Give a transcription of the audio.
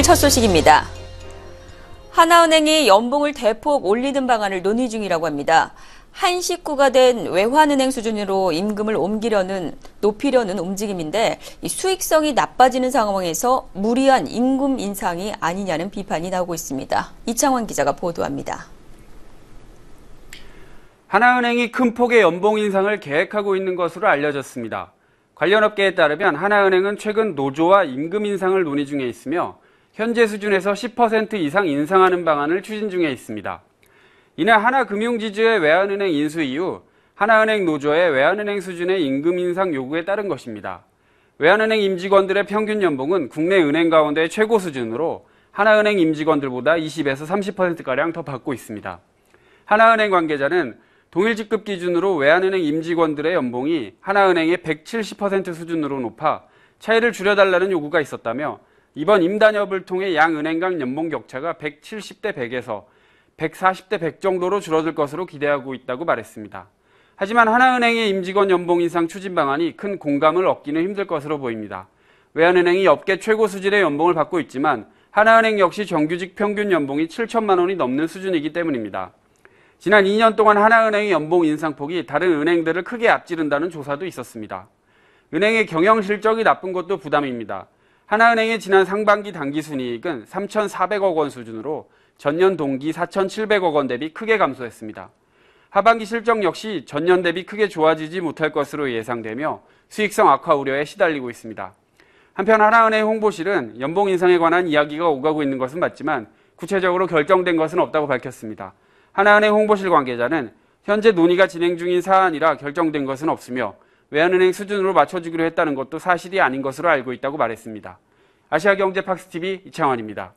첫 소식입니다. 하나은행이 연봉을 대폭 올리는 방안을 논의 중이라고 합니다. 한 식구가 된 외환은행 수준으로 임금을 높이려는 움직임인데 이 수익성이 나빠지는 상황에서 무리한 임금 인상이 아니냐는 비판이 나오고 있습니다. 이창환 기자가 보도합니다. 하나은행이 큰 폭의 연봉 인상을 계획하고 있는 것으로 알려졌습니다. 관련 업계에 따르면 하나은행은 최근 노조와 임금 인상을 논의 중에 있으며 현재 수준에서 10% 이상 인상하는 방안을 추진 중에 있습니다. 이는 하나금융지주의 외환은행 인수 이후 하나은행 노조의 외환은행 수준의 임금 인상 요구에 따른 것입니다. 외환은행 임직원들의 평균 연봉은 국내 은행 가운데 최고 수준으로 하나은행 임직원들보다 20에서 30%가량 더 받고 있습니다. 하나은행 관계자는 동일 직급 기준으로 외환은행 임직원들의 연봉이 하나은행의 170% 수준으로 높아 차이를 줄여달라는 요구가 있었다며 이번 임단협을 통해 양 은행 간 연봉 격차가 170대 100에서 140대 100 정도로 줄어들 것으로 기대하고 있다고 말했습니다. 하지만 하나은행의 임직원 연봉 인상 추진 방안이 큰 공감을 얻기는 힘들 것으로 보입니다. 외환은행이 업계 최고 수준의 연봉을 받고 있지만 하나은행 역시 정규직 평균 연봉이 7천만 원이 넘는 수준이기 때문입니다. 지난 2년 동안 하나은행의 연봉 인상폭이 다른 은행들을 크게 앞지른다는 조사도 있었습니다. 은행의 경영 실적이 나쁜 것도 부담입니다. 하나은행의 지난 상반기 당기순이익은 3,400억 원 수준으로 전년 동기 4,700억 원 대비 크게 감소했습니다. 하반기 실적 역시 전년 대비 크게 좋아지지 못할 것으로 예상되며 수익성 악화 우려에 시달리고 있습니다. 한편 하나은행 홍보실은 연봉 인상에 관한 이야기가 오가고 있는 것은 맞지만 구체적으로 결정된 것은 없다고 밝혔습니다. 하나은행 홍보실 관계자는 현재 논의가 진행 중인 사안이라 결정된 것은 없으며 외환은행 수준으로 맞춰주기로 했다는 것도 사실이 아닌 것으로 알고 있다고 말했습니다. 아시아경제팍스TV 이창환입니다.